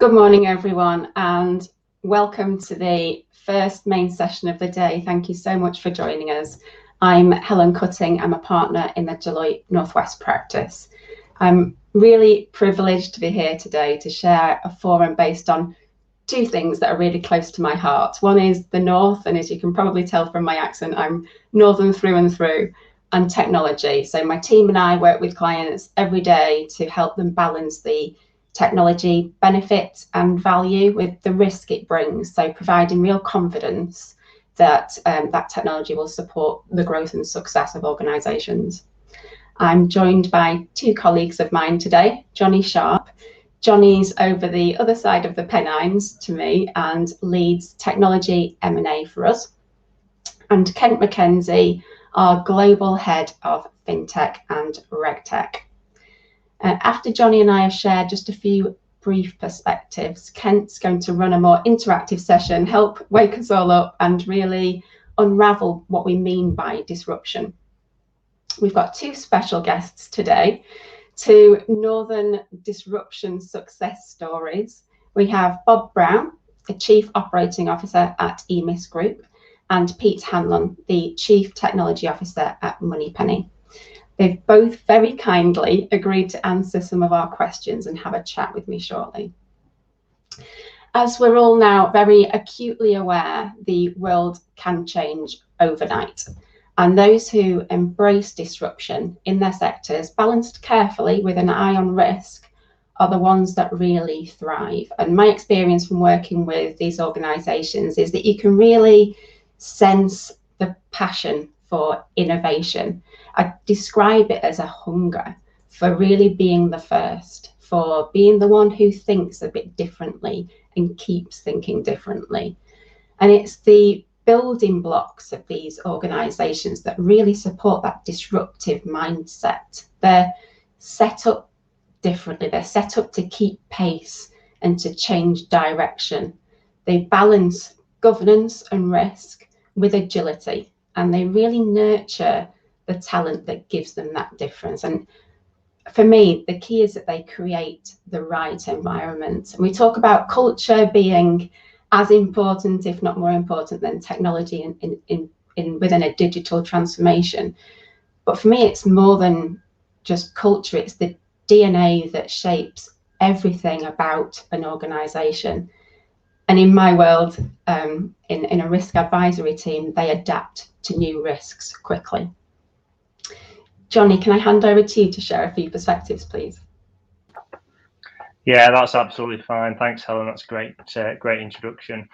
Good morning, everyone, and welcome to the first main session of the day. Thank you so much for joining us. I'm Helen Cutting. I'm a partner in the Deloitte Northwest practice. I'm really privileged to be here today to share a forum based on two things that are really close to my heart. One is the North, and as you can probably tell from my accent, I'm Northern through and through, and technology. So my team and I work with clients every day to help them balance the technology benefit and value with the risk it brings. So providing real confidence that that technology will support the growth and success of organisations. I'm joined by two colleagues of mine today, Jonny Sharp. Jonny's over the other side of the Pennines to me and leads technology M&A for us. And Mackenzie, our global head of fintech and regTech. After Jonny and I have shared just a few brief perspectives, Kent's going to run a more interactive session, help wake us all up and really unravel what we mean by disruption. We've got two special guests today, two Northern disruption success stories. We have Bob Brown, the Chief Operating Officer at Emis Group, and Pete Hanlon, the Chief Technology Officer at Moneypenny. They've both very kindly agreed to answer some of our questions and have a chat with me shortly. As we're all now very acutely aware, the world can change overnight. And those who embrace disruption in their sectors, balanced carefully with an eye on risk, are the ones that really thrive. And my experience from working with these organisations is that you can really sense the passion for innovation. I describe it as a hunger for really being the first, for being the one who thinks a bit differently and keeps thinking differently. And it's the building blocks of these organisations that really support that disruptive mindset. They're set up differently. They're set up to keep pace and to change direction. They balance governance and risk with agility, and they really nurture the talent that gives them that difference. And for me, the key is that they create the right environment. And we talk about culture being as important, if not more important, than technology within a digital transformation. But for me, it's more than just culture. It's the DNA that shapes everything about an organisation. And in my world, in a risk advisory team, they adapt to new risks quickly. Jonny, can I hand over to you to share a few perspectives, please? Yeah, that's absolutely fine. Thanks, Helen. That's great, great introduction.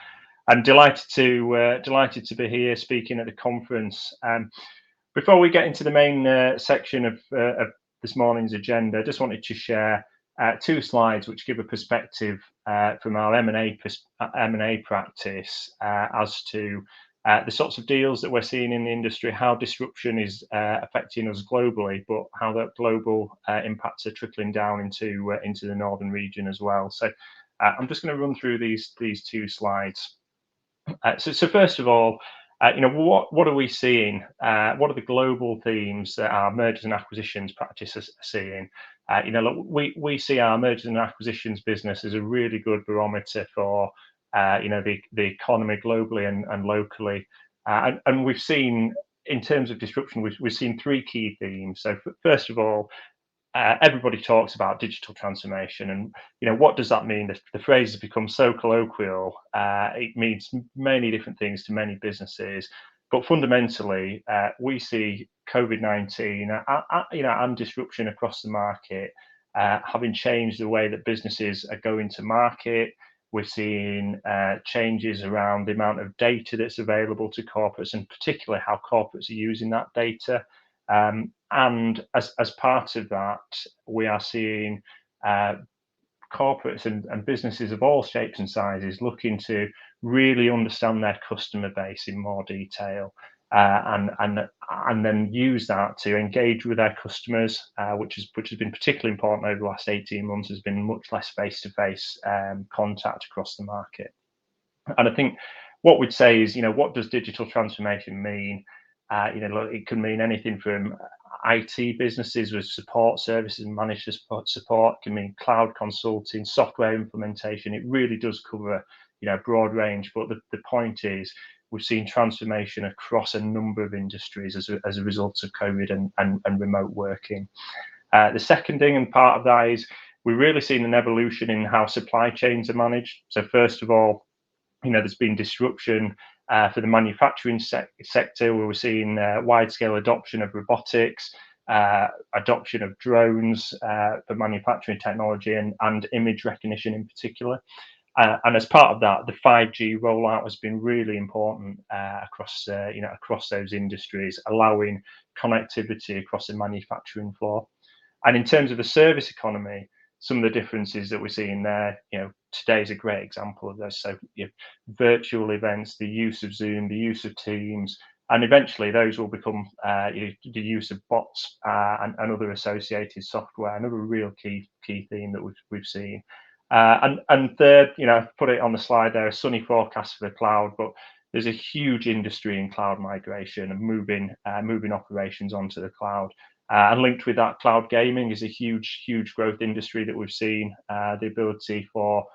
I'm delighted to be here speaking at the conference. Before we get into the main section of this morning's agenda, I just wanted to share two slides which give a perspective from our M&A practice as to the sorts of deals that we're seeing in the industry, how disruption is affecting us globally, but how that global impacts are trickling down into the northern region as well. So I'm just going to run through these two slides. So first of all, what are we seeing? What are the global themes that our mergers and acquisitions practice are seeing? Look, we see our mergers and acquisitions business as a really good barometer for the economy globally and locally. And we've seen, in terms of disruption, we've seen three key themes. So first of all, everybody talks about digital transformation, and what does that mean? The phrase has become so colloquial. It means many different things to many businesses, but fundamentally, we see COVID-19, and disruption across the market having changed the way that businesses are going to market. We're seeing changes around the amount of data that's available to corporates, and particularly how corporates are using that data. And as part of that, we are seeing corporates and businesses of all shapes and sizes looking to really understand their customer base in more detail, and then use that to engage with their customers, which has been particularly important over the last 18 months. Has been much less face-to-face contact across the market. And I think what we'd say is, what does digital transformation mean? It can mean anything from IT businesses with support services and managed support, can mean cloud consulting, software implementation. It really does cover, a broad range. But the point is, we've seen transformation across a number of industries as a result of COVID and remote working. The second thing, and part of that, is we've really seen an evolution in how supply chains are managed. So first of all, there's been disruption for the manufacturing sector, where we're seeing wide-scale adoption of robotics, adoption of drones for manufacturing technology and image recognition in particular. And as part of that, the 5G rollout has been really important across those industries, allowing connectivity across the manufacturing floor. And in terms of the service economy, some of the differences that we're seeing there, today is a great example of this. So virtual events, the use of Zoom, the use of Teams, and eventually those will become the use of bots and other associated software. Another real key theme that we've seen. And third, I've put it on the slide there, a sunny forecast for the cloud, but there's a huge industry in cloud migration and moving operations onto the cloud. And linked with that, cloud gaming is a huge growth industry that we've seen. The ability for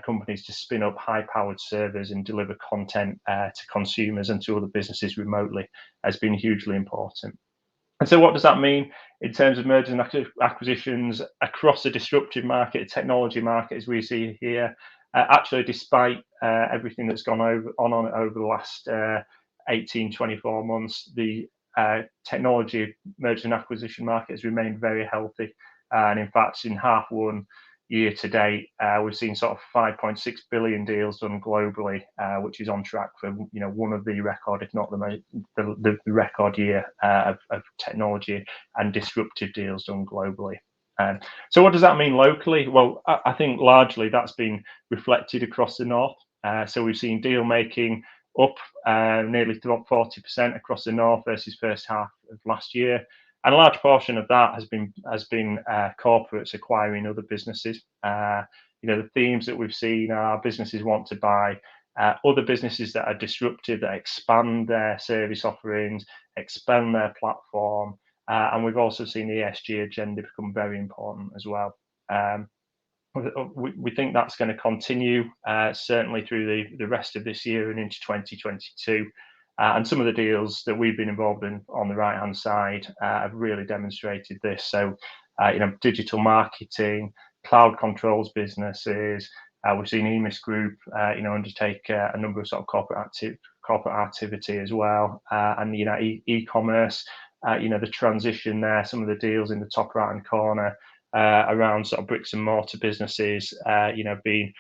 companies to spin up high-powered servers and deliver content to consumers and to other businesses remotely has been hugely important. And so what does that mean in terms of mergers and acquisitions across the disruptive market, the technology market, as we see here? Actually, despite everything that's gone on over the last 18, 24 months, the technology merger and acquisition market has remained very healthy. And in fact, in half one year to date, we've seen sort of 5.6 billion deals done globally, which is on track for one of the record, if not the record year of technology and disruptive deals done globally. So what does that mean locally? Well, I think largely that's been reflected across the North. So we've seen deal making up nearly 40% across the North versus first half of last year. And a large portion of that has been corporates acquiring other businesses. The themes that we've seen are businesses want to buy other businesses that are disruptive, that expand their service offerings, expand their platform. And we've also seen the ESG agenda become very important as well. We think that's going to continue certainly through the rest of this year and into 2022. And some of the deals that we've been involved in on the right-hand side have really demonstrated this. So, digital marketing, cloud controls businesses. We've seen Emis Group, undertake a number of sort of corporate activity as well, and e-commerce. The transition there. Some of the deals in the top right-hand corner around sort of bricks and mortar businesses, being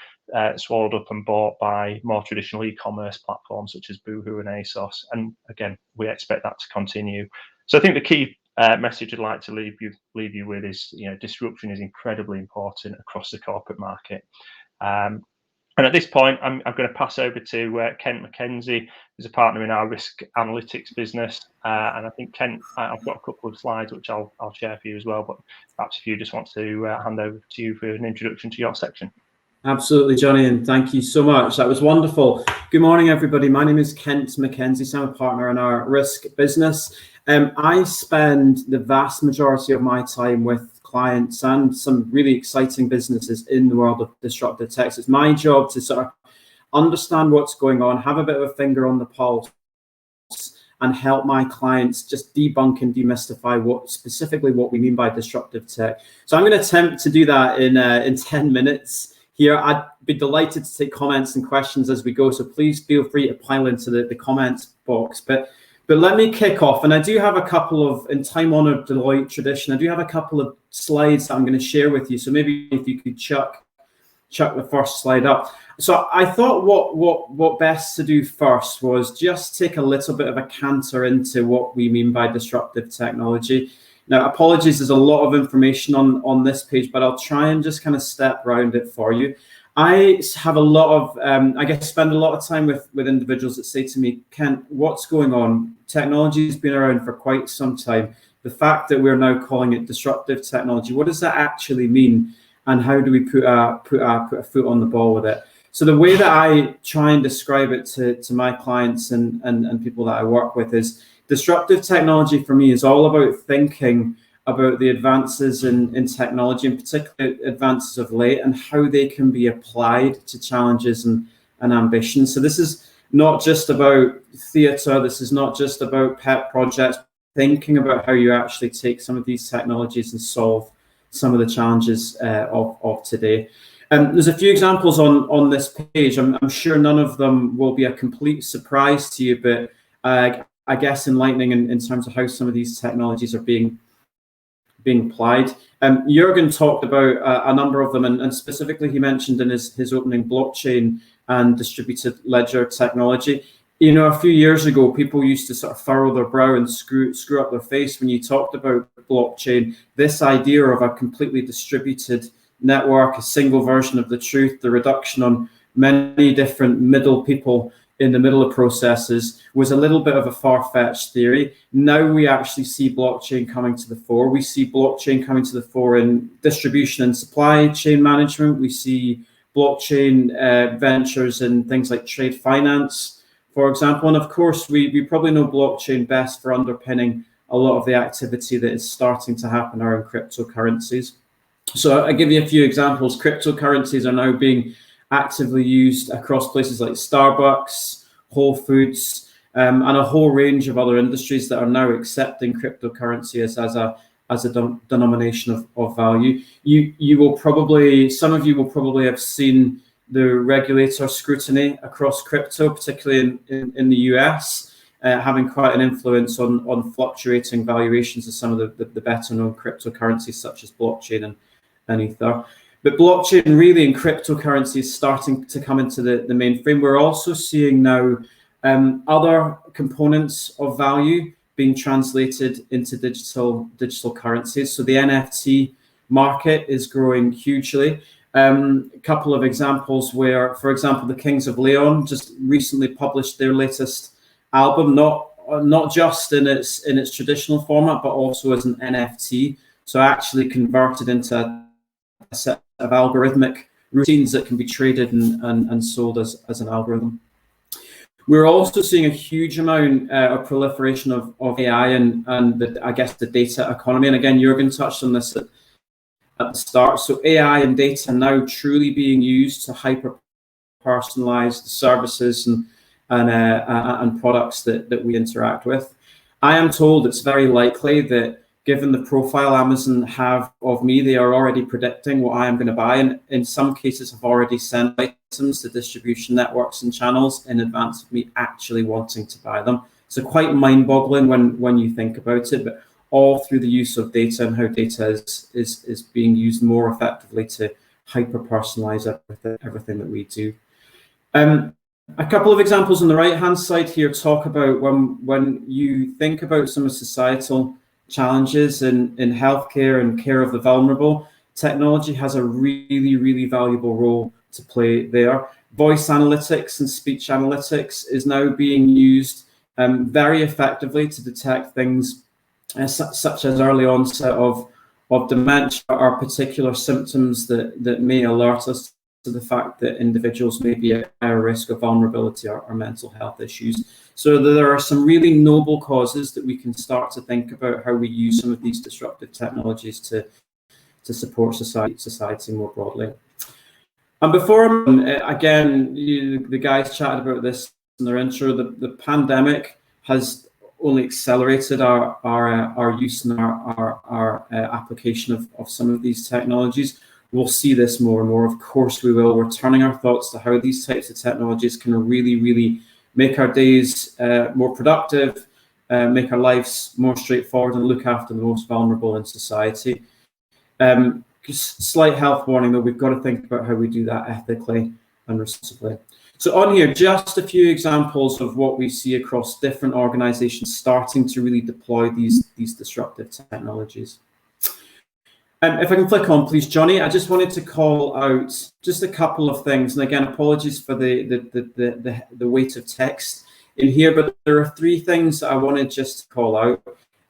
swallowed up and bought by more traditional e-commerce platforms such as Boohoo and ASOS. And again, we expect that to continue. So I think the key message I'd like to leave you with is, disruption is incredibly important across the corporate market. And at this point, I'm going to pass over to Kent Mackenzie, who's a partner in our risk analytics business. And I think, Kent, I've got a couple of slides which I'll share for you as well. But perhaps if you just want to hand over to you for an introduction to your section. Absolutely, Jonny, and thank you so much. That was wonderful. Good morning, everybody. My name is Kent Mackenzie. So I'm a partner in our risk business. I spend the vast majority of my time with clients and some really exciting businesses in the world of disruptive tech. So it's my job to sort of understand what's going on, have a bit of a finger on the pulse, and help my clients just debunk and demystify what we mean by disruptive tech. So I'm going to attempt to do that in 10 minutes. Here, I'd be delighted to take comments and questions as we go, so please feel free to pile into the comments box. But let me kick off, and I do have a couple of, in time-honored Deloitte tradition, I do have a couple of slides that I'm going to share with you. So maybe if you could chuck the first slide up. So I thought what best to do first was just take a little bit of a canter into what we mean by disruptive technology. Now, apologies, there's a lot of information on this page, but I'll try and just kind of step around it for you. I have a lot of, spend a lot of time with individuals that say to me, Kent, what's going on? Technology has been around for quite some time. The fact that we're now calling it disruptive technology, what does that actually mean? And how do we put a foot on the ball with it? So the way that I try and describe it to my clients and people that I work with is, disruptive technology for me is all about thinking about the advances in technology, in particular advances of late, and how they can be applied to challenges and ambitions. So this is not just about theatre, this is not just about pet projects, thinking about how you actually take some of these technologies and solve some of the challenges of today. There's a few examples on this page. I'm sure none of them will be a complete surprise to you, but I guess enlightening in terms of how some of these technologies are being applied. Jürgen talked about a number of them, and specifically he mentioned in his opening blockchain and distributed ledger technology. You know, a few years ago, people used to sort of furrow their brow and screw up their face when you talked about blockchain. This idea of a completely distributed network, a single version of the truth, the reduction on many different middle people in the middle of processes was a little bit of a far-fetched theory. Now we actually see blockchain coming to the fore. We see blockchain coming to the fore in distribution and supply chain management. We see blockchain ventures in things like trade finance, for example. And of course, we probably know blockchain best for underpinning a lot of the activity that is starting to happen around cryptocurrencies. So I'll give you a few examples. Cryptocurrencies are now being actively used across places like Starbucks, Whole Foods, and a whole range of other industries that are now accepting cryptocurrency as a denomination of value. You will probably, some of you will probably have seen the regulator scrutiny across crypto, particularly in the US, having quite an influence on fluctuating valuations of some of the better known cryptocurrencies such as blockchain and Ether. But blockchain really and cryptocurrency is starting to come into the mainstream. We're also seeing now other components of value being translated into digital currencies. So the NFT market is growing hugely. A couple of examples where, for example, the Kings of Leon just recently published their latest album, not just in its traditional format, but also as an NFT. So actually converted into a set of algorithmic routines that can be traded and sold as an algorithm. We're also seeing a huge amount of proliferation of AI and I guess the data economy. And again, Jürgen touched on this at the start. So AI and data now truly being used to hyper-personalize the services and products that we interact with. I am told it's very likely that given the profile Amazon have of me, they are already predicting what I am going to buy, and in some cases have already sent items to distribution networks and channels in advance of me actually wanting to buy them. So quite mind-boggling when you think about it, but all through the use of data and how data is being used more effectively to hyper-personalize everything that we do. A couple of examples on the right-hand side here talk about when you think about some of societal challenges in healthcare and care of the vulnerable, technology has a really, really valuable role to play there. Voice analytics and speech analytics is now being used very effectively to detect things such as early onset of dementia or particular symptoms that may alert us to the fact that individuals may be at higher risk of vulnerability or mental health issues. So there are some really noble causes that we can start to think about how we use some of these disruptive technologies to support society more broadly. And before, again, the guys chatted about this in their intro, the pandemic has only accelerated our use and our application of some of these technologies. We'll see this more and more. Of course we will. We're turning our thoughts to how these types of technologies can really, really make our days more productive, make our lives more straightforward, and look after the most vulnerable in society. Slight health warning, though, we've got to think about how we do that ethically and responsibly. So on here, just a few examples of what we see across different organizations starting to really deploy these disruptive technologies. If I can flick on, please, Jonny, I just wanted to call out just a couple of things. And again, apologies for the weight of text in here, but there are three things that I wanted just to call out.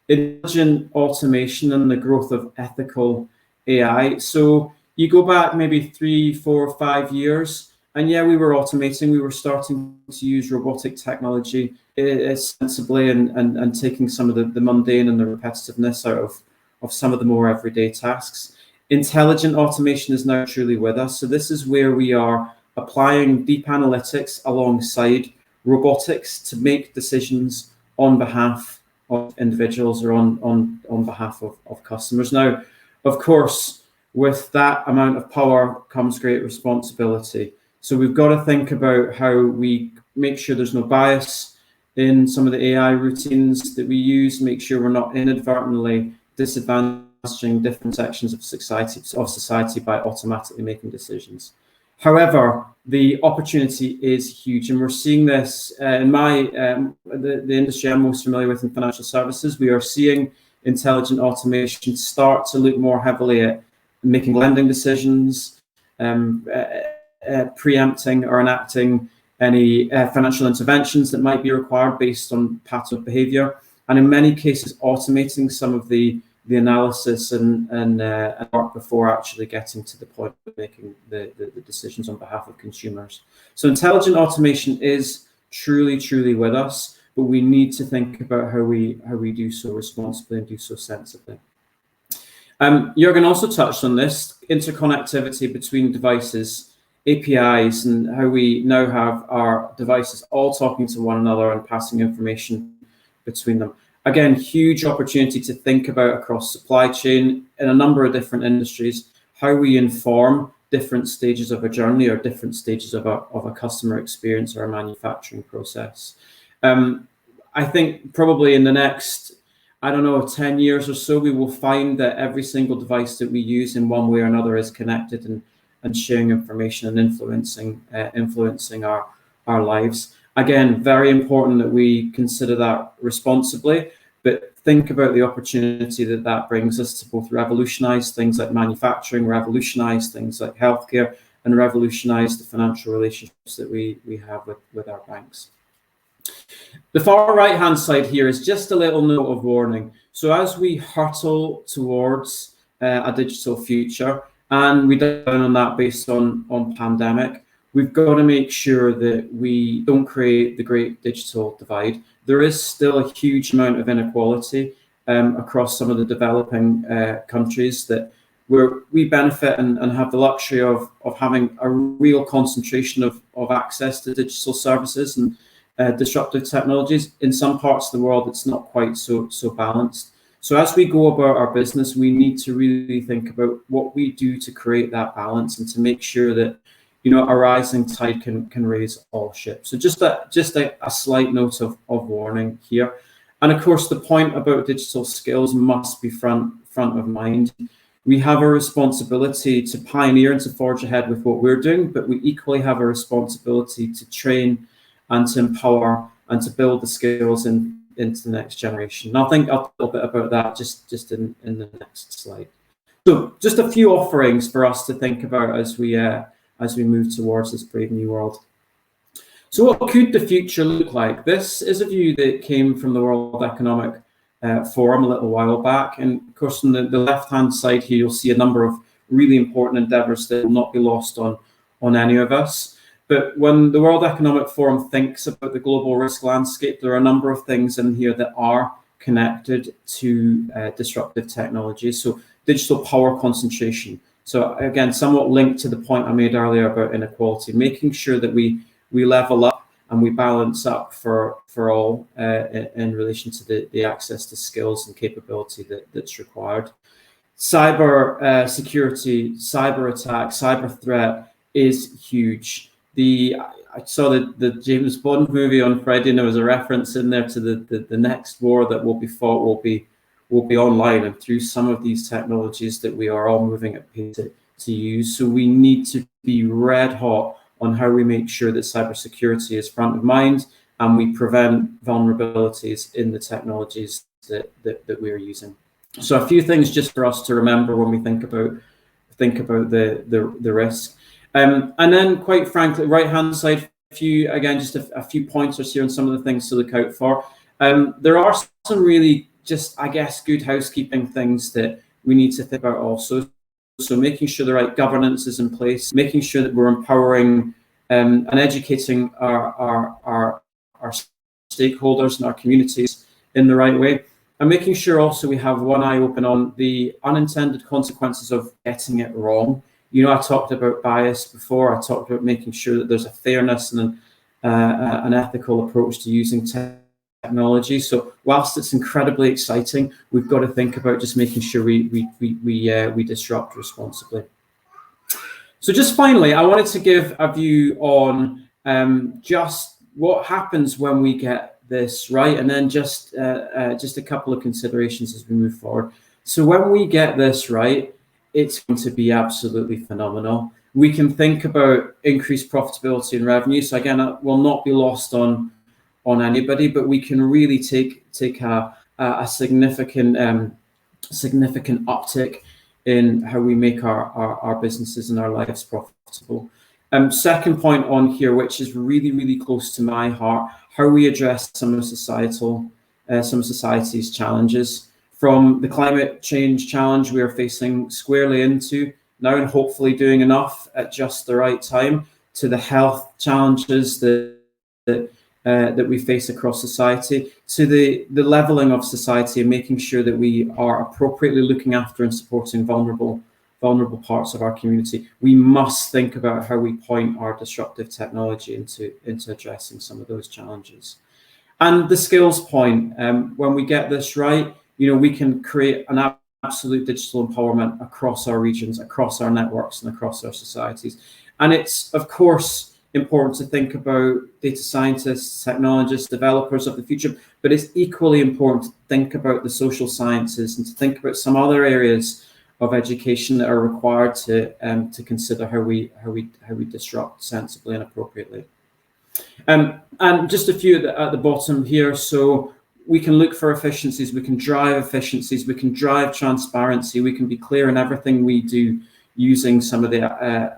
Intelligent automation and the growth of ethical AI. So you go back maybe 3, 4, 5 years, And yeah, we were automating, we were starting to use robotic technology sensibly and taking some of the mundane and the repetitiveness out of some of the more everyday tasks. Intelligent automation is now truly with us. So this is where we are applying deep analytics alongside robotics to make decisions on behalf of individuals or on behalf of customers. Now, of course, with that amount of power comes great responsibility. So we've got to think about how we make sure there's no bias in some of the AI routines that we use, make sure we're not inadvertently disadvantaging different sections of society by automatically making decisions. However, the opportunity is huge, and we're seeing this in the industry I'm most familiar with in financial services. We are seeing intelligent automation start to look more heavily at making lending decisions, preempting or enacting any financial interventions that might be required based on pattern of behavior, and in many cases automating some of the analysis and work before actually getting to the point of making the decisions on behalf of consumers. So intelligent automation is truly with us, but we need to think about how we do so responsibly and do so sensibly. Jürgen also touched on this, interconnectivity between devices, APIs, and how we now have our devices all talking to one another and passing information between them. Again, huge opportunity to think about across supply chain in a number of different industries, how we inform different stages of a journey or different stages of a customer experience or a manufacturing process. I think probably in the next, 10 years or so, we will find that every single device that we use in one way or another is connected and sharing information and influencing our lives. Again, very important that we consider that responsibly, but think about the opportunity that brings us to both revolutionize things like manufacturing, revolutionize things like healthcare, and revolutionize the financial relationships that we have with our banks. The far right-hand side here is just a little note of warning. So as we hurtle towards a digital future, and we down on that based on pandemic, we've got to make sure that we don't create the great digital divide. There is still a huge amount of inequality across some of the developing countries that where we benefit and have the luxury of having a real concentration of access to digital services and disruptive technologies. In some parts of the world, it's not quite so balanced. So as we go about our business, we need to really think about what we do to create that balance and to make sure that a rising tide can raise all ships. So just a slight note of warning here. And of course, the point about digital skills must be front of mind. We have a responsibility to pioneer and to forge ahead with what we're doing, but we equally have a responsibility to train and to empower and to build the skills into the next generation. And I'll think a little bit about that just in the next slide. So just a few offerings for us to think about as we move towards this brave new world. So what could the future look like? This is a view that came from the World Economic Forum a little while back. And of course, on the left-hand side here, you'll see a number of really important endeavors that will not be lost on any of us. But when the World Economic Forum thinks about the global risk landscape, there are a number of things in here that are connected to disruptive technologies. So digital power concentration. So again, somewhat linked to the point I made earlier about inequality, making sure that we level up and we balance up for all in relation to the access to skills and capability that's required. Cyber security, cyber attack, cyber threat is huge. I saw the James Bond movie on Friday, and there was a reference in there to the next war that will be fought will be online and through some of these technologies that we are all moving at pace to use. So we need to be red hot on how we make sure that cybersecurity is front of mind and we prevent vulnerabilities in the technologies that we are using. So a few things just for us to remember when we think about the risk. And then, quite frankly, right-hand side, just a few pointers here on some of the things to look out for. There are some really good housekeeping things that we need to think about also. So making sure the right governance is in place, making sure that we're empowering and educating our stakeholders and our communities in the right way, and making sure also we have one eye open on the unintended consequences of getting it wrong. You know, I talked about bias before. I talked about making sure that there's a fairness and an ethical approach to using technology. So whilst it's incredibly exciting, we've got to think about just making sure we disrupt responsibly. So just finally, I wanted to give a view on just what happens when we get this right, and then just a couple of considerations as we move forward. So when we get this right, it's going to be absolutely phenomenal. We can think about increased profitability and revenue. So again, it will not be lost on anybody, but we can really take a significant uptick in how we make our businesses and our lives profitable. Second point on here, which is really, really close to my heart, how we address some of society's challenges, from the climate change challenge we are facing squarely into now, and hopefully doing enough at just the right time, to the health challenges that we face across society, to the leveling of society and making sure that we are appropriately looking after and supporting vulnerable parts of our community. We must think about how we point our disruptive technology into addressing some of those challenges. And the skills point, when we get this right, you know, we can create an absolute digital empowerment across our regions, across our networks, and across our societies. And it's, of course, important to think about data scientists, technologists, developers of the future, but it's equally important to think about the social sciences and to think about some other areas of education that are required to consider how we disrupt sensibly and appropriately. And just a few at the bottom here. So we can look for efficiencies, we can drive efficiencies, we can drive transparency, we can be clear in everything we do using some of the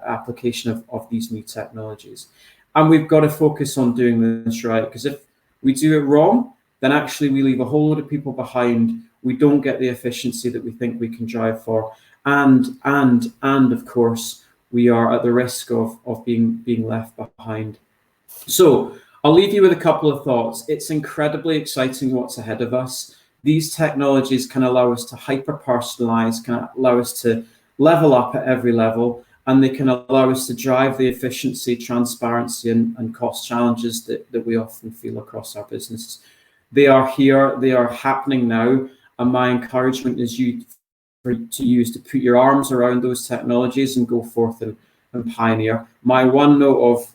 application of these new technologies. And we've got to focus on doing this right, because if we do it wrong, then actually we leave a whole lot of people behind. We don't get the efficiency that we think we can drive for. And of course, we are at the risk of being left behind. So I'll leave you with a couple of thoughts. It's incredibly exciting what's ahead of us. These technologies can allow us to hyper-personalize, can allow us to level up at every level, and they can allow us to drive the efficiency, transparency, and cost challenges that we often feel across our businesses. They are here, they are happening now, and my encouragement is to put your arms around those technologies and go forth and pioneer. My one note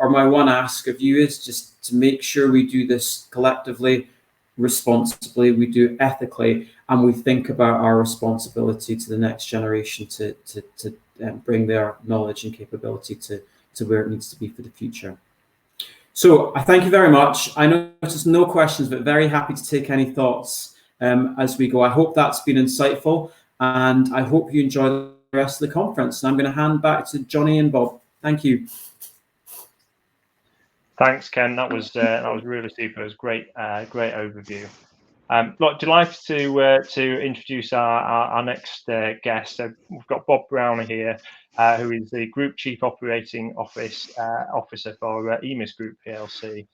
my one ask of you is just to make sure we do this collectively, responsibly, we do it ethically, and we think about our responsibility to the next generation to bring their knowledge and capability to where it needs to be for the future. So I thank you very much. I noticed no questions, but very happy to take any thoughts as we go. I hope that's been insightful, and I hope you enjoy the rest of the conference. And I'm going to hand back to Jonny and Bob. Thank you. Thanks, Ken. That was really super. It was great overview. Look, delighted to introduce our next guest. We've got Bob Browner here, who is the Group Chief Operating Officer for Emis Group PLC.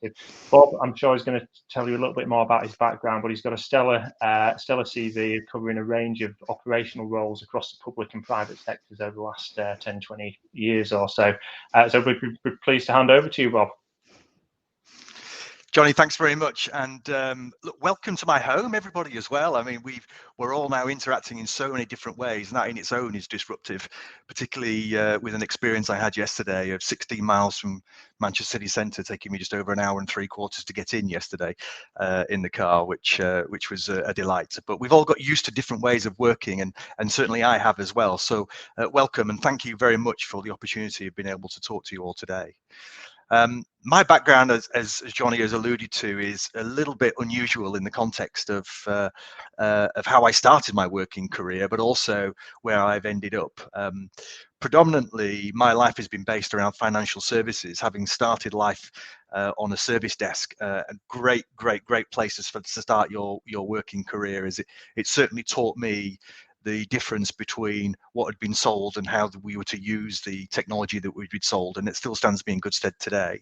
Bob, I'm sure he's going to tell you a little bit more about his background, but he's got a stellar CV covering a range of operational roles across the public and private sectors over the last 10, 20 years or so. So we're pleased to hand over to you, Bob. Jonny, thanks very much, and look, welcome to my home, everybody, as well. I mean, we're all now interacting in so many different ways, and that in its own is disruptive, particularly with an experience I had yesterday of 16 miles from Manchester city centre, taking me just over an hour and 3/4 to get in yesterday in the car, which was a delight. But we've all got used to different ways of working, and certainly I have as well. So welcome, and thank you very much for the opportunity of being able to talk to you all today. My background, as Jonny has alluded to, is a little bit unusual in the context of how I started my working career, but also where I've ended up. Predominantly, my life has been based around financial services, having started life on a service desk. Great places to start your working career. It certainly taught me the difference between what had been sold and how we were to use the technology that we'd been sold, and it still stands me in good stead today.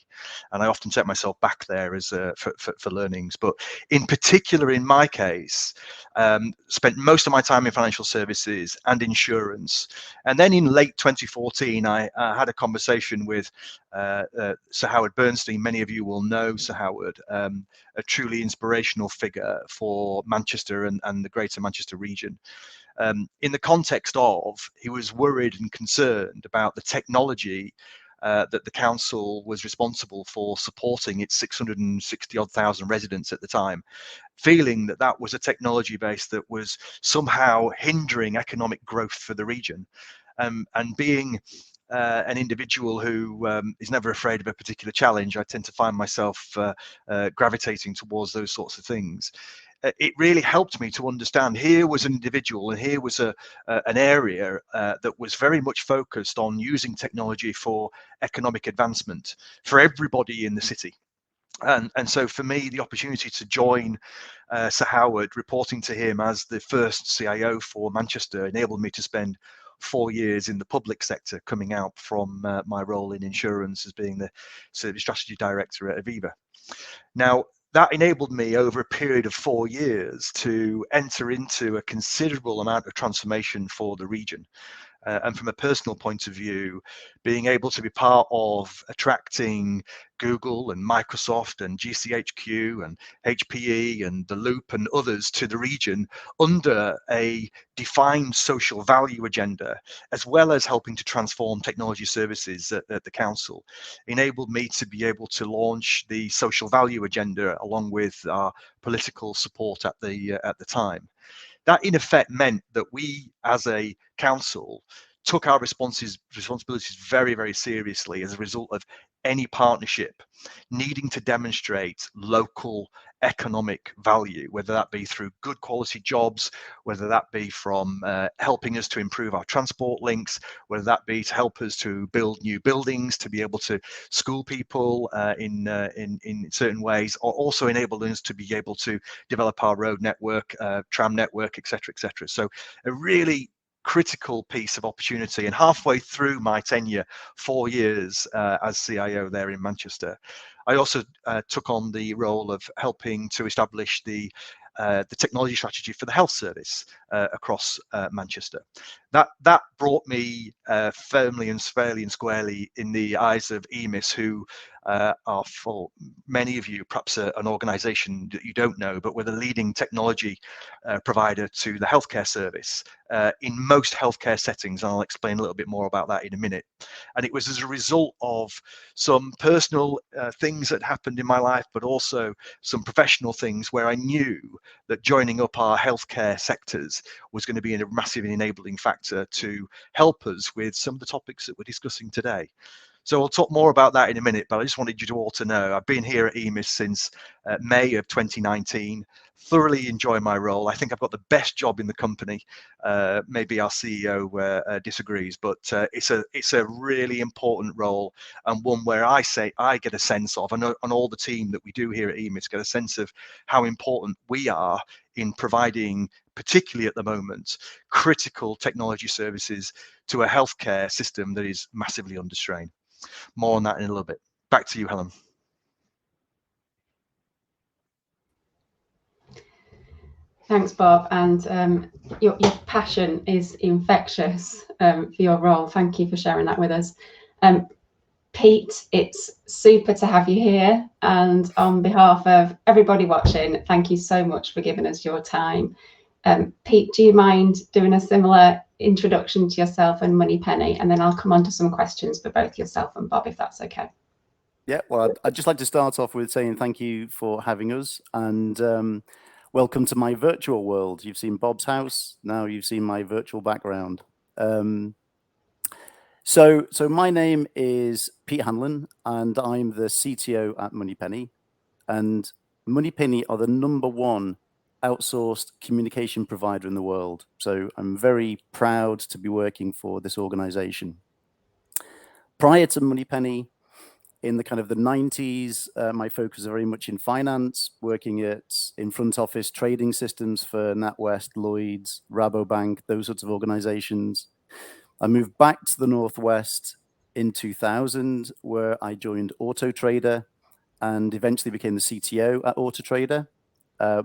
And I often take myself back there as for learnings. But in particular, in my case, spent most of my time in financial services and insurance. And then in late 2014, I had a conversation with Sir Howard Bernstein. Many of you will know Sir Howard, a truly inspirational figure for Manchester and the Greater Manchester region. In the context of, he was worried and concerned about the technology that the council was responsible for supporting its 660 odd thousand residents at the time, feeling that that was a technology base that was somehow hindering economic growth for the region. And being an individual who is never afraid of a particular challenge, I tend to find myself gravitating towards those sorts of things. It really helped me to understand here was an individual and here was an area that was very much focused on using technology for economic advancement for everybody in the city. And so for me, the opportunity to join Sir Howard, reporting to him as the first CIO for Manchester, enabled me to spend 4 years in the public sector, coming out from my role in insurance as being the service strategy director at Aviva. Now, that enabled me over a period of 4 years to enter into a considerable amount of transformation for the region. And from a personal point of view, being able to be part of attracting Google and Microsoft and GCHQ and HPE and The Loop and others to the region under a defined social value agenda, as well as helping to transform technology services at the council, enabled me to be able to launch the social value agenda along with our political support at the time. That in effect meant that we as a council took our responsibilities very, very seriously as a result of any partnership needing to demonstrate local economic value, whether that be through good quality jobs, whether that be from helping us to improve our transport links, whether that be to help us to build new buildings, to be able to school people in certain ways, or also enable us to be able to develop our road network, tram network, etc., etc. So a really critical piece of opportunity. And halfway through my tenure, 4 years as CIO there in Manchester, I also took on the role of helping to establish the technology strategy for the health service across Manchester. That brought me firmly and fairly and squarely in the eyes of Emis, who are, for many of you, perhaps an organisation that you don't know, but we're the leading technology provider to the healthcare service in most healthcare settings. And I'll explain a little bit more about that in a minute. And it was as a result of some personal things that happened in my life, but also some professional things where I knew that joining up our healthcare sectors was going to be a massive enabling factor to help us with some of the topics that we're discussing today. So I'll talk more about that in a minute, but I just wanted you all to know I've been here at Emis since May of 2019. Thoroughly enjoy my role. I think I've got the best job in the company. Maybe our CEO disagrees, but it's a really important role, and one where I get a sense of, and all the team that we do here at Emis get a sense of how important we are in providing, particularly at the moment, critical technology services to a healthcare system that is massively under strain. More on that in a little bit. Back to you, Helen. Thanks, Bob. And your passion is infectious for your role. Thank you for sharing that with us. Pete, it's super to have you here. And on behalf of everybody watching, thank you so much for giving us your time. Pete, do you mind doing a similar introduction to yourself and Moneypenny? And then I'll come on to some questions for both yourself and Bob, if that's okay. Yeah, well, I'd just like to start off with saying thank you for having us, and welcome to my virtual world. You've seen Bob's house, now you've seen my virtual background. So my name is Pete Hanlon, and I'm the CTO at Moneypenny. And Moneypenny are the #1 outsourced communication provider in the world. So I'm very proud to be working for this organization. Prior to Moneypenny, in the kind of the 90s, my focus is very much in finance, working in front office trading systems for NatWest, Lloyds, Rabobank, those sorts of organizations. I moved back to the Northwest in 2000, where I joined Auto Trader and eventually became the CTO at Auto Trader.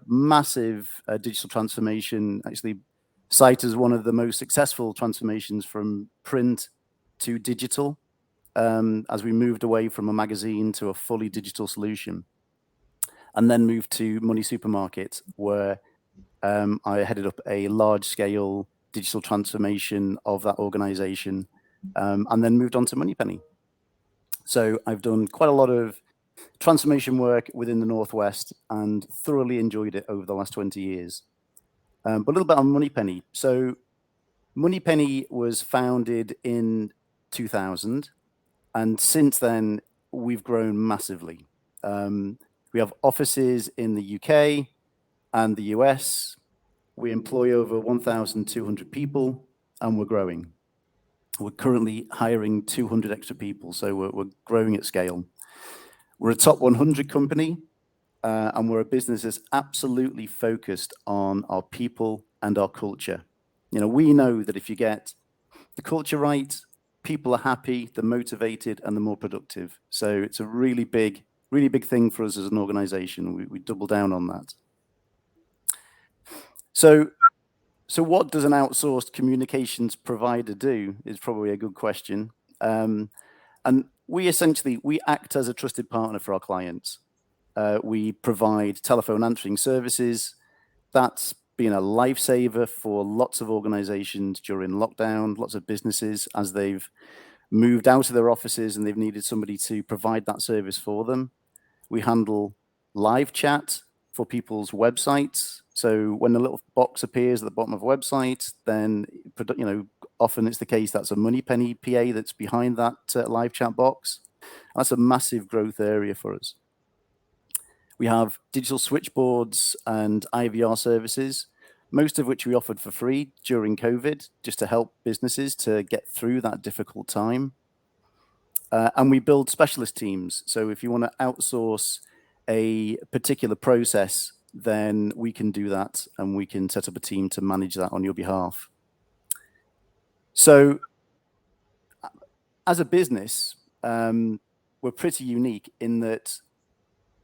Massive digital transformation, actually cited as one of the most successful transformations from print to digital, as we moved away from a magazine to a fully digital solution. And then moved to Money Supermarket, where I headed up a large-scale digital transformation of that organization, and then moved on to Moneypenny. So I've done quite a lot of transformation work within the Northwest and thoroughly enjoyed it over the last 20 years. But a little bit on Moneypenny. So Moneypenny was founded in 2000, and since then we've grown massively. We have offices in the UK and the US. We employ over 1,200 people, and we're growing. We're currently hiring 200 extra people, so we're growing at scale. We're a top 100 company, and we're a business that's absolutely focused on our people and our culture. You know, we know that if you get the culture right, people are happy, they're motivated, and they're more productive. So it's a really big thing for us as an organization. We double down on that. So what does an outsourced communications provider do is probably a good question. And we act as a trusted partner for our clients. We provide telephone answering services. That's been a lifesaver for lots of organizations during lockdown, lots of businesses as they've moved out of their offices and they've needed somebody to provide that service for them. We handle live chat for people's websites. So when a little box appears at the bottom of a website, then often it's the case that's a Moneypenny PA that's behind that live chat box. That's a massive growth area for us. We have digital switchboards and IVR services, most of which we offered for free during COVID, just to help businesses to get through that difficult time. And we build specialist teams. So if you want to outsource a particular process, then we can do that, and we can set up a team to manage that on your behalf. So as a business, we're pretty unique in that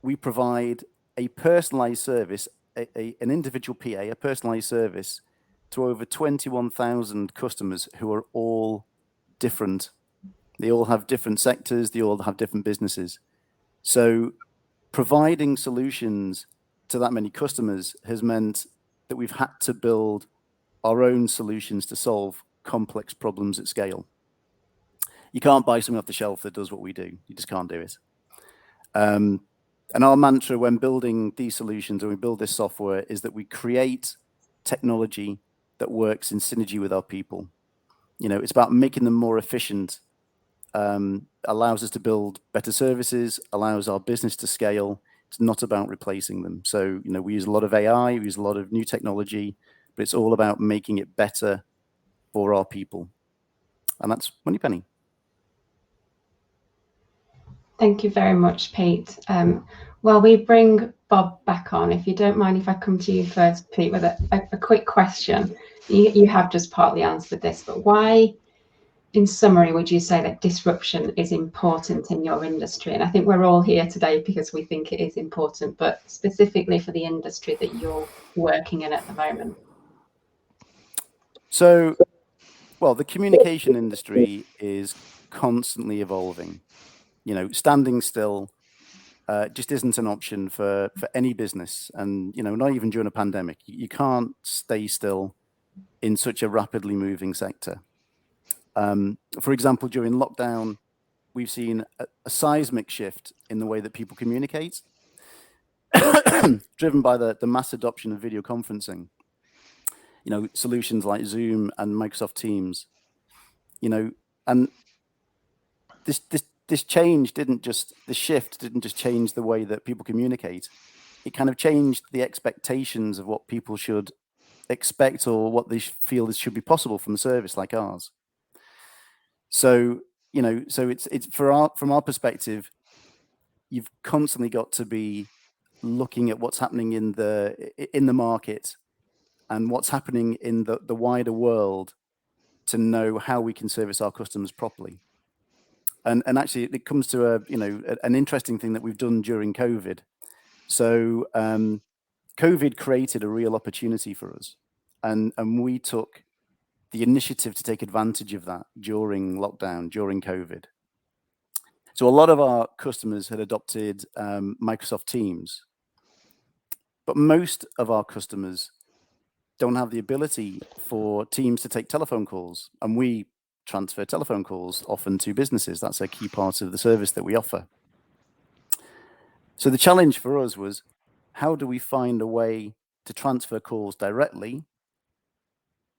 we provide a personalized service, an individual PA, a personalized service to over 21,000 customers who are all different. They all have different sectors, they all have different businesses. So providing solutions to that many customers has meant that we've had to build our own solutions to solve complex problems at scale. You can't buy something off the shelf that does what we do. You just can't do it. And our mantra when building these solutions, and we build this software, is that we create technology that works in synergy with our people. You know, it's about making them more efficient, allows us to build better services, allows our business to scale. It's not about replacing them. So, you know, we use a lot of AI, we use a lot of new technology, but it's all about making it better for our people. And that's Moneypenny. Thank you very much, Pete. Well, we bring Bob back on. If you don't mind if I come to you first, Pete, with a quick question. You have just partly answered this, but why, in summary, would you say that disruption is important in your industry? And I think we're all here today because we think it is important, but specifically for the industry that you're working in at the moment. So, well, the communication industry is constantly evolving. You know, standing still just isn't an option for any business. And, you know, not even during a pandemic. You can't stay still in such a rapidly moving sector. For example, during lockdown, we've seen a seismic shift in the way that people communicate, driven by the mass adoption of video conferencing. You know, solutions like Zoom and Microsoft Teams. You know, and this shift didn't just change the way that people communicate. It kind of changed the expectations of what people should expect or what they feel should be possible from a service like ours. So, you know, so it's from our perspective, you've constantly got to be looking at what's happening in the market and what's happening in the wider world to know how we can service our customers properly. And actually, it comes to an interesting thing that we've done during COVID. So COVID created a real opportunity for us, and we took the initiative to take advantage of that during lockdown, during COVID. So a lot of our customers had adopted Microsoft Teams, but most of our customers don't have the ability for Teams to take telephone calls, and we transfer telephone calls often to businesses. That's a key part of the service that we offer. So the challenge for us was, how do we find a way to transfer calls directly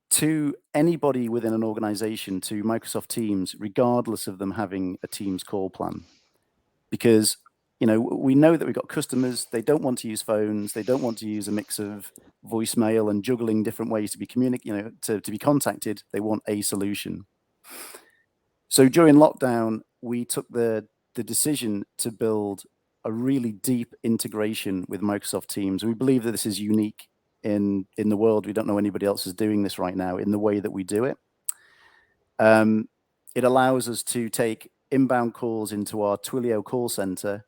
to anybody within an organization to Microsoft Teams, regardless of them having a Teams call plan? Because we know that we've got customers, they don't want to use phones, they don't want to use a mix of voicemail and juggling different ways to be to be contacted. They want a solution. So during lockdown, we took the decision to build a really deep integration with Microsoft Teams. We believe that this is unique in the world. We don't know anybody else is doing this right now in the way that we do it. It allows us to take inbound calls into our Twilio call center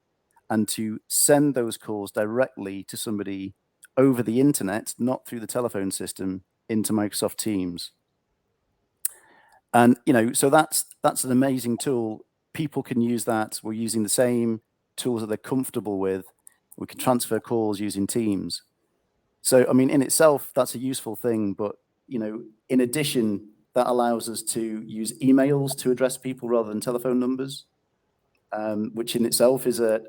and to send those calls directly to somebody over the internet, not through the telephone system, into Microsoft Teams. And so that's an amazing tool. People can use that. We're using the same tools that they're comfortable with. We can transfer calls using Teams. So, I mean, in itself, that's a useful thing. But, in addition, that allows us to use emails to address people rather than telephone numbers, which in itself is a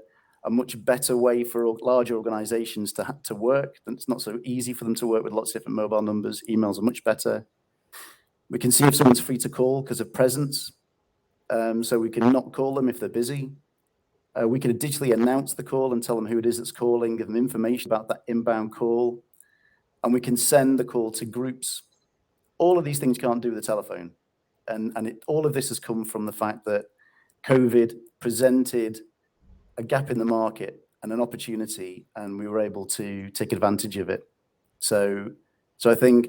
much better way for larger organizations to work. It's not so easy for them to work with lots of different mobile numbers. Emails are much better. We can see if someone's free to call because of presence. So we can not call them if they're busy. We can digitally announce the call and tell them who it is that's calling, give them information about that inbound call. And we can send the call to groups. All of these things you can't do with the telephone. And all of this has come from the fact that COVID presented a gap in the market and an opportunity, and we were able to take advantage of it. So I think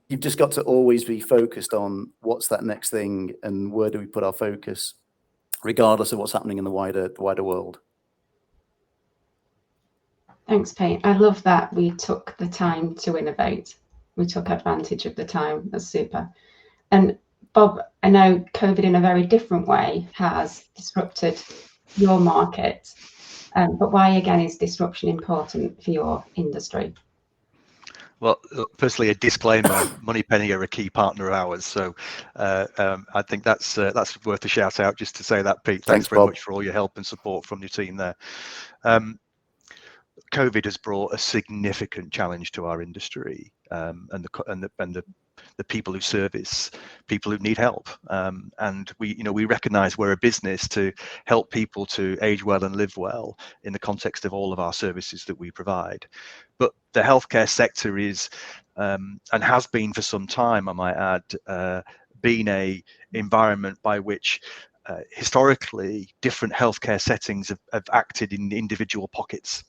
you've just got to always be focused on what's that next thing and where do we put our focus, regardless of what's happening in the wider world. Thanks, Pete. I love that we took the time to innovate. We took advantage of the time. That's super. And Bob, I know COVID in a very different way has disrupted your market, but why again is disruption important for your industry? Well, firstly, a disclaimer: Moneypenny are a key partner of ours, so I think that's worth a shout out just to say that, Pete. Thanks very much for all your help and support from your team there. COVID has brought a significant challenge to our industry and the people who service people who need help. And we recognise we're a business to help people to age well and live well in the context of all of our services that we provide. But the healthcare sector is and has been for some time, I might add, been a environment by which historically different healthcare settings have acted in individual pockets.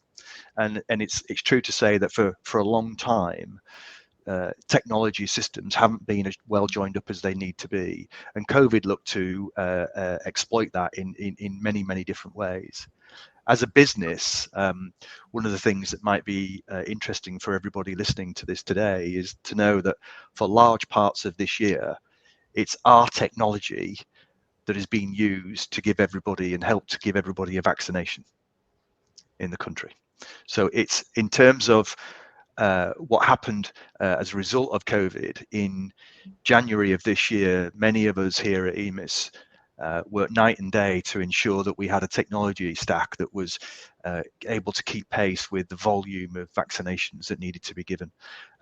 And it's true to say that for a long time, technology systems haven't been as well joined up as they need to be, and COVID looked to exploit that in many different ways. As a business, one of the things that might be interesting for everybody listening to this today is to know that for large parts of this year, it's our technology that is being used to give everybody and help to give everybody a vaccination in the country. So it's in terms of what happened as a result of COVID in January of this year. Many of us here at Emis worked night and day to ensure that we had a technology stack that was able to keep pace with the volume of vaccinations that needed to be given.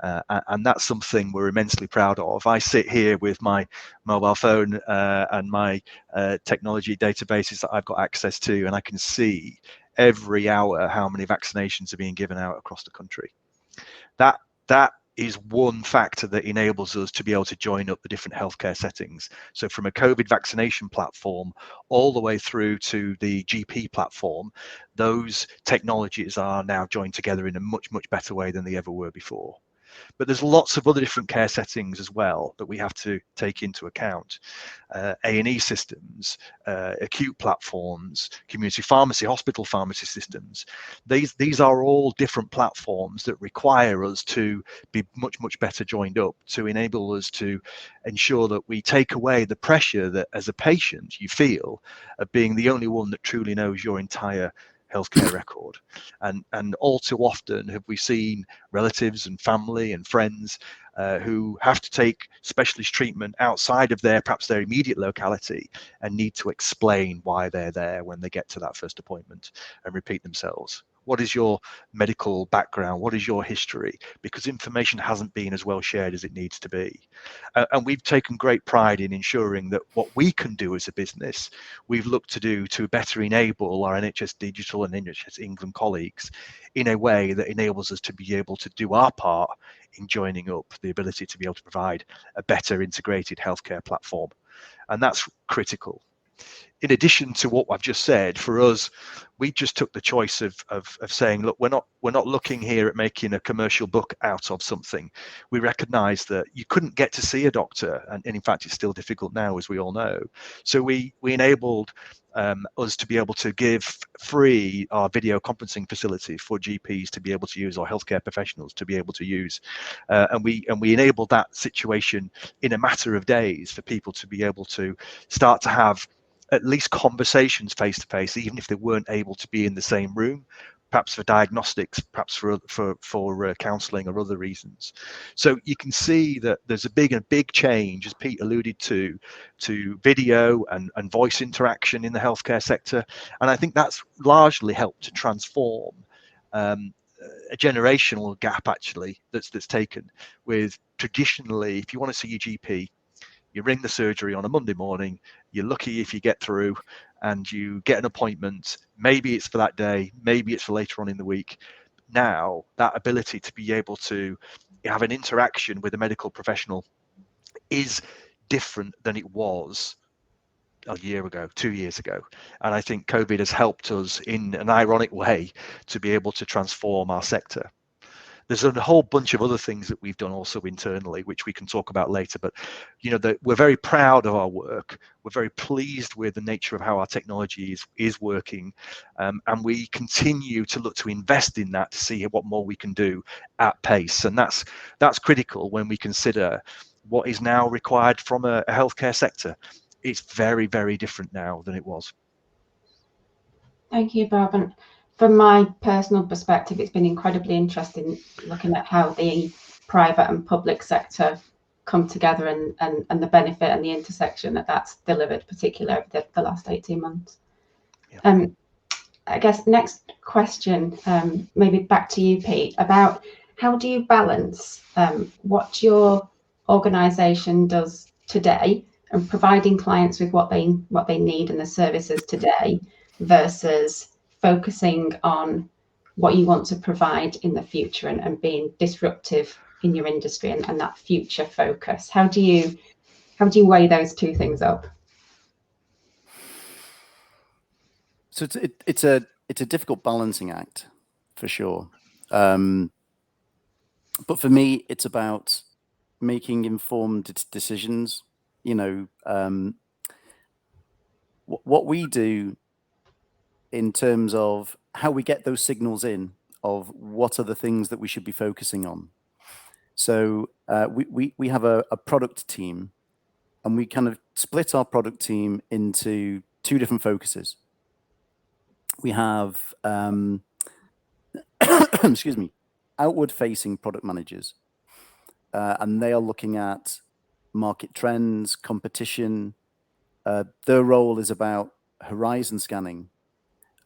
And that's something we're immensely proud of. I sit here with my mobile phone and my technology databases that I've got access to, and I can see every hour how many vaccinations are being given out across the country. That is one factor that enables us to be able to join up the different healthcare settings. So from a COVID vaccination platform all the way through to the GP platform, those technologies are now joined together in a much, much better way than they ever were before. But there's lots of other different care settings as well that we have to take into account. A&E systems, acute platforms, community pharmacy, hospital pharmacy systems. These are all different platforms that require us to be much, much better joined up to enable us to ensure that we take away the pressure that as a patient you feel of being the only one that truly knows your entire healthcare record. And all too often have we seen relatives and family and friends who have to take specialist treatment outside of perhaps their immediate locality and need to explain why they're there when they get to that first appointment and repeat themselves. What is your medical background? What is your history? Because information hasn't been as well shared as it needs to be. And we've taken great pride in ensuring that what we can do as a business, we've looked to do to better enable our NHS Digital and NHS England colleagues in a way that enables us to be able to do our part in joining up the ability to be able to provide a better integrated healthcare platform. And that's critical. In addition to what I've just said, for us, we just took the choice of saying, look, we're not looking here at making a commercial book out of something. We recognize that you couldn't get to see a doctor, and in fact, it's still difficult now, as we all know. So we enabled us to be able to give free our video conferencing facility for GPs to be able to use, or healthcare professionals to be able to use, and we enabled that situation in a matter of days for people to be able to start to have at least conversations face to face, even if they weren't able to be in the same room, perhaps for diagnostics, perhaps for counselling or other reasons. So you can see that there's a big change, as Pete alluded to video and voice interaction in the healthcare sector, and I think that's largely helped to transform a generational gap actually that's taken. With traditionally, if you want to see your GP, you ring the surgery on a Monday morning, you're lucky if you get through and you get an appointment. Maybe it's for that day, maybe it's for later on in the week. Now, that ability to be able to have an interaction with a medical professional is different than it was a year ago, 2 years ago. And I think COVID has helped us in an ironic way to be able to transform our sector. There's a whole bunch of other things that we've done also internally, which we can talk about later. But we're very proud of our work. We're very pleased with the nature of how our technology is working, and we continue to look to invest in that to see what more we can do at pace. And that's critical when we consider what is now required from a healthcare sector. It's very, very different now than it was. Thank you, Bob. And from my personal perspective, it's been incredibly interesting looking at how the private and public sector come together and the benefit and the intersection that's delivered, particularly over the last 18 months. Yeah. I guess next question, maybe back to you, Pete, about how do you balance what your organisation does today and providing clients with what they need and the services today versus focusing on what you want to provide in the future and being disruptive in your industry and that future focus. How do you weigh those two things up? So it's a difficult balancing act for sure. But for me, it's about making informed decisions. What we do in terms of how we get those signals in of what are the things that we should be focusing on. So we have a product team, and we kind of split our product team into two different focuses. We have, excuse me, outward-facing product managers, and they are looking at market trends, competition. Their role is about horizon scanning,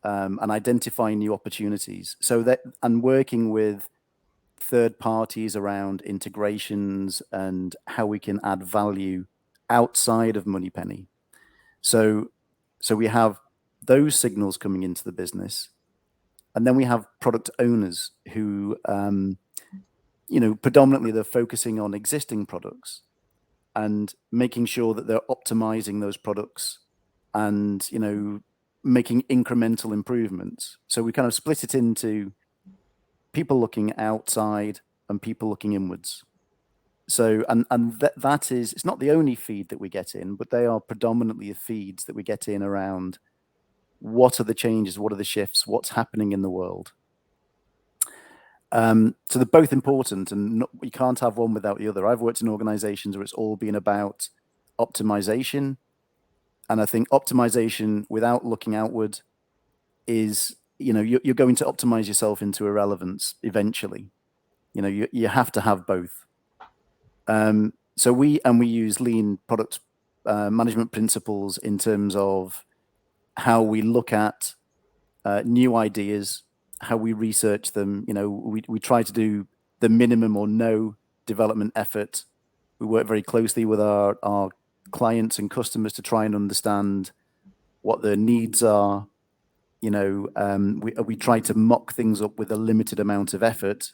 and identifying new opportunities. And working with third parties around integrations and how we can add value outside of Moneypenny. So we have those signals coming into the business, and then we have product owners who predominantly they're focusing on existing products and making sure that they're optimizing those products and, making incremental improvements. So we kind of split it into people looking outside and people looking inwards. So, and that is, it's not the only feed that we get in, but they are predominantly the feeds that we get in around what are the changes, what are the shifts, what's happening in the world. So they're both important, and you can't have one without the other. I've worked in organizations where it's all been about optimization. And I think optimization without looking outward is, you're going to optimize yourself into irrelevance eventually. You have to have both. So we use lean product management principles in terms of how we look at new ideas, how we research them. We try to do the minimum or no development effort. We work very closely with our clients and customers to try and understand what their needs are. We try to mock things up with a limited amount of effort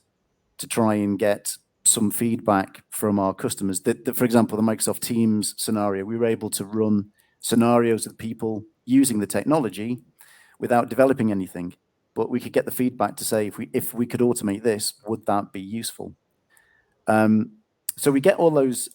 to try and get some feedback from our customers. For example, the Microsoft Teams scenario, we were able to run scenarios of people using the technology without developing anything, but we could get the feedback to say, if we could automate this, would that be useful? So we get all those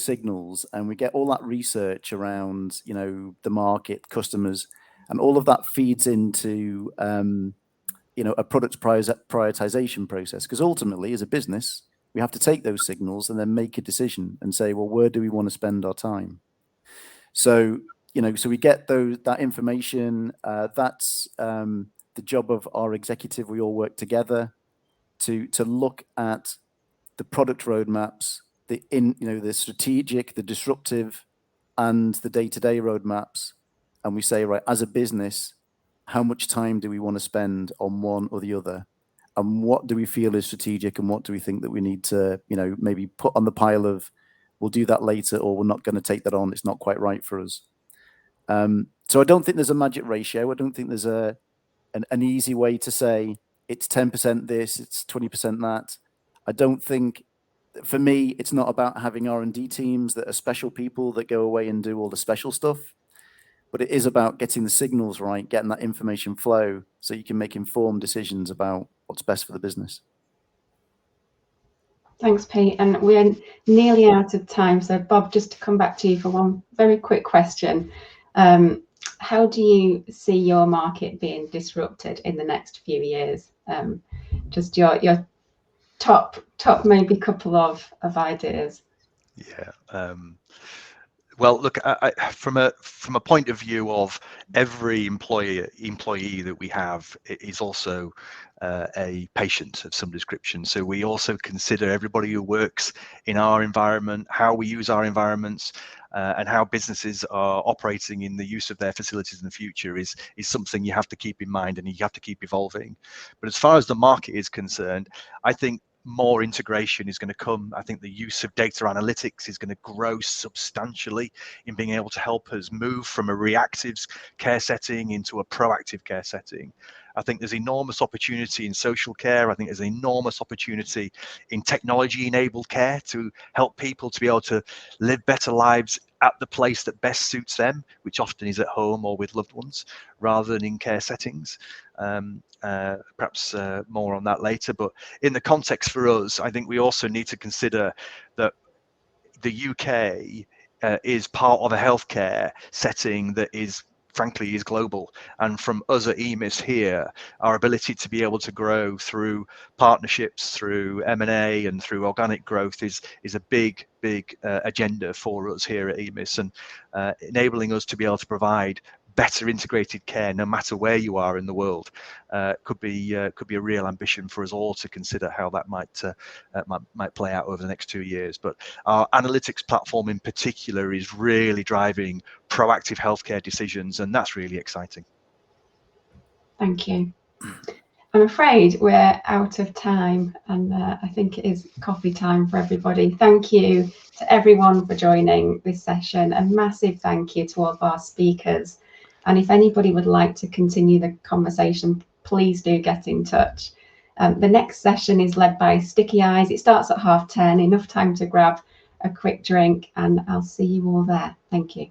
signals, and we get all that research around, the market, customers, and all of that feeds into, a product prioritization process. Because ultimately, as a business, we have to take those signals and then make a decision and say, well, where do we want to spend our time? So, so we get that information. That's the job of our executive. We all work together to look at the product roadmaps, the strategic, the disruptive, and the day-to-day roadmaps. And we say, right, as a business, how much time do we want to spend on one or the other? And what do we feel is strategic, and what do we think that we need to, maybe put on the pile of, we'll do that later, or we're not going to take that on, it's not quite right for us. So I don't think there's a magic ratio. I don't think there's an easy way to say it's 10% this, it's 20% that. I don't think, for me, it's not about having R&D teams that are special people that go away and do all the special stuff, but it is about getting the signals right, getting that information flow so you can make informed decisions about what's best for the business. Thanks, Pete. And we're nearly out of time. So Bob, just to come back to you for one very quick question. How do you see your market being disrupted in the next few years? Just your top maybe couple of ideas. Yeah. Well, look, from a point of view of every employee that we have is also a patient of some description. So we also consider everybody who works in our environment, how we use our environments, and how businesses are operating in the use of their facilities in the future is something you have to keep in mind, and you have to keep evolving. But as far as the market is concerned, I think more integration is going to come. I think the use of data analytics is going to grow substantially in being able to help us move from a reactive care setting into a proactive care setting. I think there's enormous opportunity in social care. I think there's enormous opportunity in technology-enabled care to help people to be able to live better lives at the place that best suits them, which often is at home or with loved ones, rather than in care settings. Perhaps more on that later. But in the context for us, I think we also need to consider that the UK is part of a healthcare setting that is, frankly, is global. And from us at Emis here, our ability to be able to grow through partnerships, through M&A, and through organic growth is a big agenda for us here at Emis, and enabling us to be able to provide better integrated care no matter where you are in the world could be a real ambition for us all to consider how that might play out over the next 2 years. But our analytics platform in particular is really driving proactive healthcare decisions, and that's really exciting. Thank you. I'm afraid we're out of time, and I think it is coffee time for everybody. Thank you to everyone for joining this session. A massive thank you to all of our speakers. And if anybody would like to continue the conversation, please do get in touch. The next session is led by Sticky Eyes. It starts at 10:30, enough time to grab a quick drink, and I'll see you all there. Thank you.